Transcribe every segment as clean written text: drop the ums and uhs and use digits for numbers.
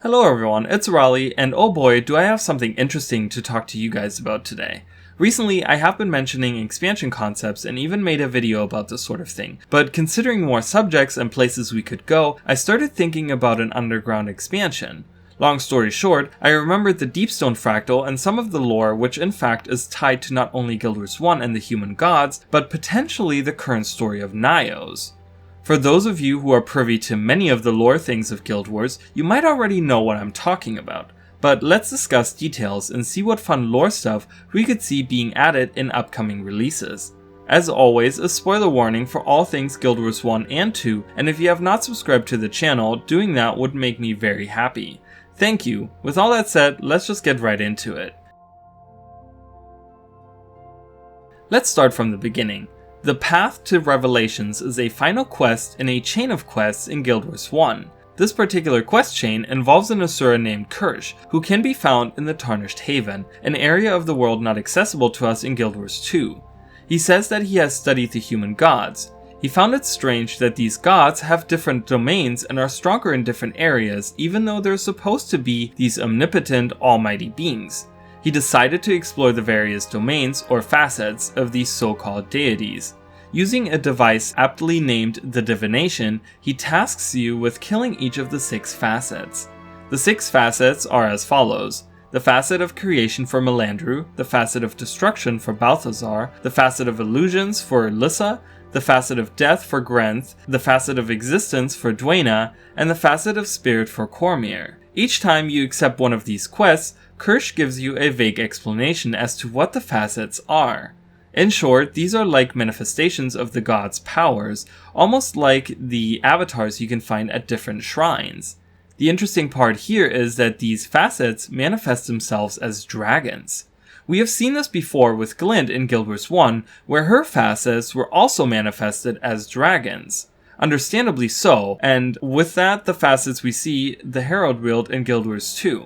Hello everyone, it's Raleigh, and oh boy, do I have something interesting to talk to you guys about today. Recently, I have been mentioning expansion concepts and even made a video about this sort of thing, but considering more subjects and places we could go, I started thinking about an underground expansion. Long story short, I remembered the Deepstone Fractal and some of the lore which in fact is tied to not only Guild Wars 1 and the human gods, but potentially the current story of Nyos. For those of you who are privy to many of the lore things of Guild Wars, you might already know what I'm talking about, but let's discuss details and see what fun lore stuff we could see being added in upcoming releases. As always, a spoiler warning for all things Guild Wars 1 and 2, and if you have not subscribed to the channel, doing that would make me very happy. Thank you. With all that said, let's just get right into it. Let's start from the beginning. The Path to Revelations is a final quest in a chain of quests in Guild Wars 1. This particular quest chain involves an Asura named Kirsch, who can be found in the Tarnished Haven, an area of the world not accessible to us in Guild Wars 2. He says that he has studied the human gods. He found it strange that these gods have different domains and are stronger in different areas, even though they're supposed to be these omnipotent, almighty beings. He decided to explore the various domains, or facets, of these so-called deities. Using a device aptly named the Divination, he tasks you with killing each of the 6 facets. The 6 facets are as follows: the facet of creation for Melandru, the facet of destruction for Balthazar, the facet of illusions for Lissa, the facet of death for Grenth, the facet of existence for Dwayna, and the facet of spirit for Cormier. Each time you accept one of these quests, Kirsch gives you a vague explanation as to what the facets are. In short, these are like manifestations of the gods' powers, almost like the avatars you can find at different shrines. The interesting part here is that these facets manifest themselves as dragons. We have seen this before with Glint in Guild Wars 1, where her facets were also manifested as dragons. Understandably so, and with that the facets we see the Herald wield in Guild Wars 2.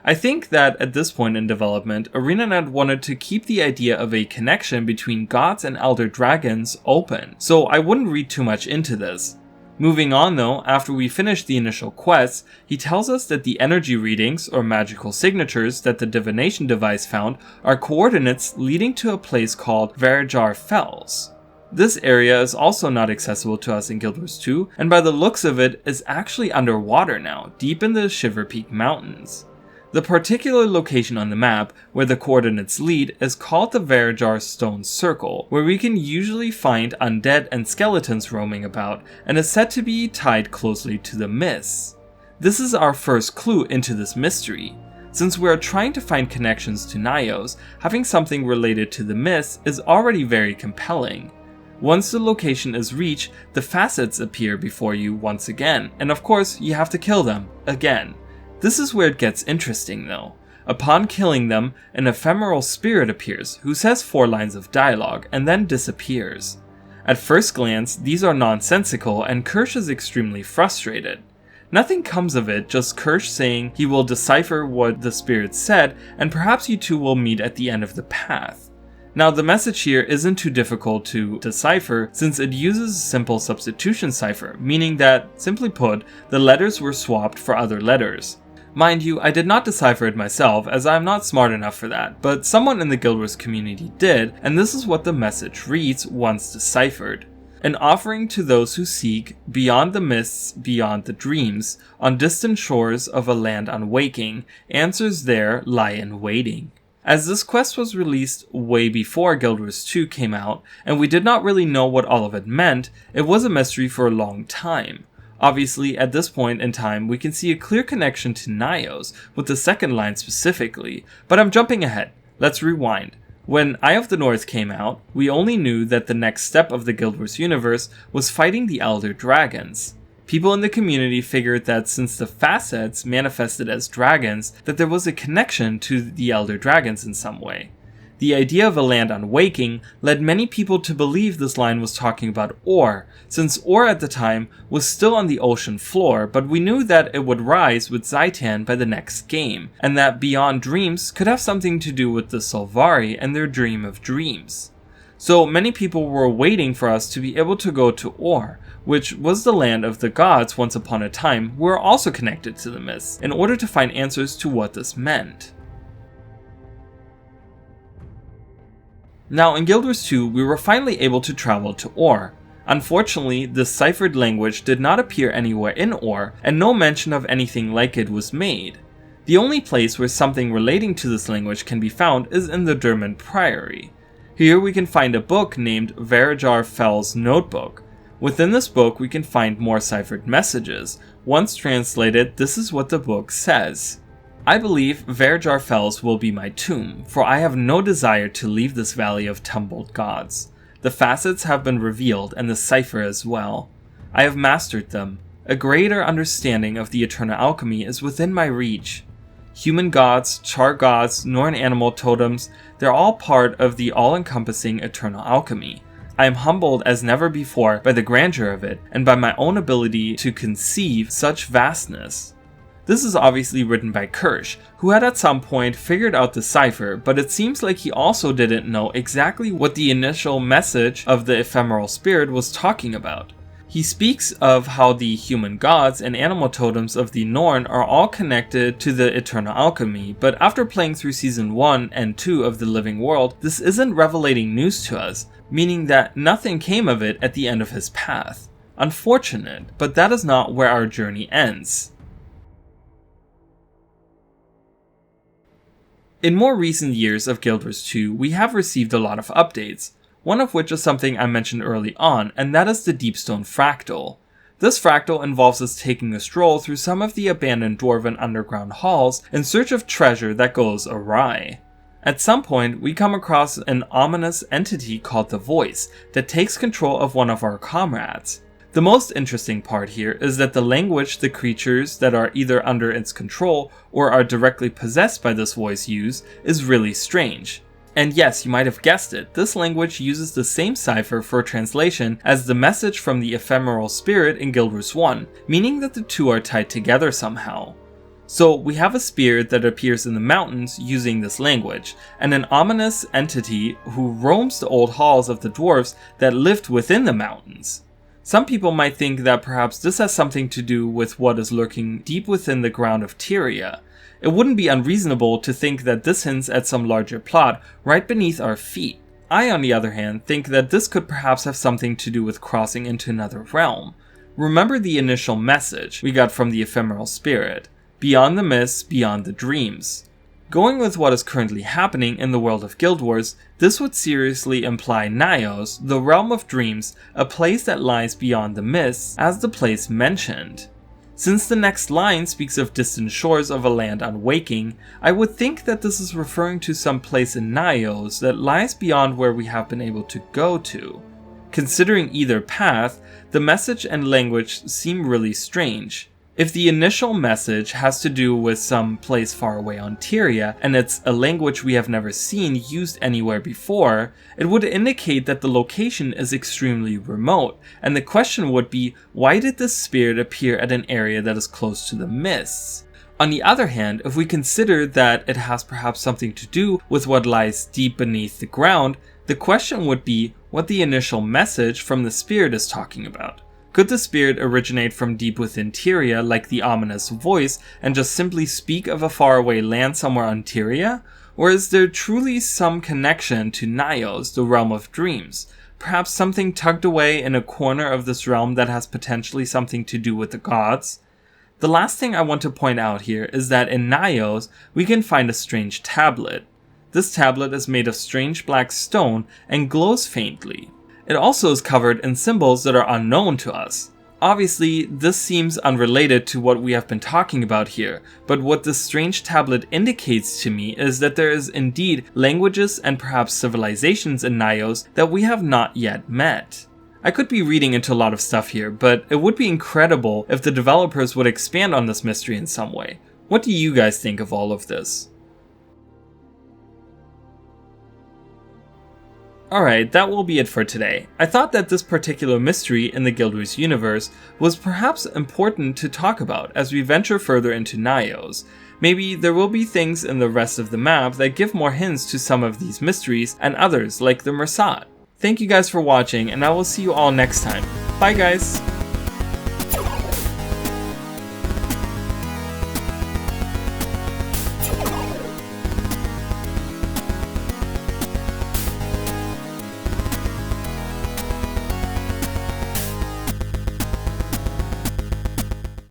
I think that at this point in development, ArenaNet wanted to keep the idea of a connection between gods and elder dragons open, so I wouldn't read too much into this. Moving on though, after we finish the initial quests, he tells us that the energy readings, or magical signatures, that the divination device found are coordinates leading to a place called Varijar Fells. This area is also not accessible to us in Guild Wars 2, and by the looks of it, is actually underwater now, deep in the Shiver Peak Mountains. The particular location on the map where the coordinates lead is called the Varijar Stone Circle, where we can usually find undead and skeletons roaming about, and is said to be tied closely to the mists. This is our first clue into this mystery. Since we are trying to find connections to Nyos, having something related to the mists is already very compelling. Once the location is reached, the facets appear before you once again, and of course you have to kill them, again. This is where it gets interesting though. Upon killing them, an ephemeral spirit appears who says 4 lines of dialogue and then disappears. At first glance, these are nonsensical and Kirsch is extremely frustrated. Nothing comes of it, just Kirsch saying he will decipher what the spirit said and perhaps you two will meet at the end of the path. Now the message here isn't too difficult to decipher since it uses simple substitution cipher, meaning that, simply put, the letters were swapped for other letters. Mind you, I did not decipher it myself as I am not smart enough for that, but someone in the Guild Wars community did, and this is what the message reads once deciphered. An offering to those who seek, beyond the mists, beyond the dreams, on distant shores of a land unwaking, answers there lie in waiting. As this quest was released way before Guild Wars 2 came out, and we did not really know what all of it meant, it was a mystery for a long time. Obviously, at this point in time, we can see a clear connection to Nyos, with the second line specifically, but I'm jumping ahead. Let's rewind. When Eye of the North came out, we only knew that the next step of the Guild Wars universe was fighting the Elder Dragons. People in the community figured that since the facets manifested as dragons, that there was a connection to the Elder Dragons in some way. The idea of a land unwaking led many people to believe this line was talking about ore, since ore at the time was still on the ocean floor, but we knew that it would rise with Zaitan by the next game, and that Beyond Dreams could have something to do with the Solvari and their dream of dreams. So many people were waiting for us to be able to go to Ur, which was the land of the gods once upon a time, who were also connected to the myths, in order to find answers to what this meant. Now in Guild Wars 2, we were finally able to travel to Ur. Unfortunately, this ciphered language did not appear anywhere in Ur, and no mention of anything like it was made. The only place where something relating to this language can be found is in the Durman Priory. Here we can find a book named Varajar Fell's Notebook. Within this book we can find more ciphered messages. Once translated, this is what the book says. I believe Varajar Fells will be my tomb, for I have no desire to leave this valley of tumbled gods. The facets have been revealed, and the cipher as well. I have mastered them. A greater understanding of the eternal alchemy is within my reach. Human gods, char gods, Norn animal totems, they're all part of the all-encompassing eternal alchemy. I am humbled as never before by the grandeur of it, and by my own ability to conceive such vastness. This is obviously written by Kirsch, who had at some point figured out the cipher, but it seems like he also didn't know exactly what the initial message of the ephemeral spirit was talking about. He speaks of how the human gods and animal totems of the Norn are all connected to the eternal alchemy, but after playing through Season 1 and 2 of The Living World, this isn't revelating news to us, meaning that nothing came of it at the end of his path. Unfortunate, but that is not where our journey ends. In more recent years of Guild Wars 2, we have received a lot of updates, one of which is something I mentioned early on, and that is the Deepstone Fractal. This fractal involves us taking a stroll through some of the abandoned dwarven underground halls in search of treasure that goes awry. At some point, we come across an ominous entity called the Voice that takes control of one of our comrades. The most interesting part here is that the language the creatures that are either under its control or are directly possessed by this voice use is really strange. And yes, you might have guessed it, this language uses the same cipher for translation as the message from the ephemeral spirit in Guild Wars 1, meaning that the two are tied together somehow. So we have a spirit that appears in the mountains using this language, and an ominous entity who roams the old halls of the dwarves that lived within the mountains. Some people might think that perhaps this has something to do with what is lurking deep within the ground of Tyria. It wouldn't be unreasonable to think that this hints at some larger plot right beneath our feet. I, on the other hand, think that this could perhaps have something to do with crossing into another realm. Remember the initial message we got from the ephemeral spirit: beyond the mists, beyond the dreams. Going with what is currently happening in the world of Guild Wars, this would seriously imply Nyos, the realm of dreams, a place that lies beyond the mists, as the place mentioned. Since the next line speaks of distant shores of a land unwaking, I would think that this is referring to some place in Nyos that lies beyond where we have been able to go to. Considering either path, the message and language seem really strange. If the initial message has to do with some place far away on Tyria, and it's a language we have never seen used anywhere before, it would indicate that the location is extremely remote, and the question would be, why did this spirit appear at an area that is close to the mists? On the other hand, if we consider that it has perhaps something to do with what lies deep beneath the ground, the question would be what the initial message from the spirit is talking about. Could the spirit originate from deep within Tyria like the ominous voice and just simply speak of a faraway land somewhere on Tyria? Or is there truly some connection to Nyos, the realm of dreams? Perhaps something tucked away in a corner of this realm that has potentially something to do with the gods? The last thing I want to point out here is that in Nyos, we can find a strange tablet. This tablet is made of strange black stone and glows faintly. It also is covered in symbols that are unknown to us. Obviously, this seems unrelated to what we have been talking about here, but what this strange tablet indicates to me is that there is indeed languages and perhaps civilizations in Nyos that we have not yet met. I could be reading into a lot of stuff here, but it would be incredible if the developers would expand on this mystery in some way. What do you guys think of all of this? Alright, that will be it for today. I thought that this particular mystery in the Guild Wars universe was perhaps important to talk about as we venture further into Nyos. Maybe there will be things in the rest of the map that give more hints to some of these mysteries and others like the Mersat. Thank you guys for watching, and I will see you all next time. Bye guys!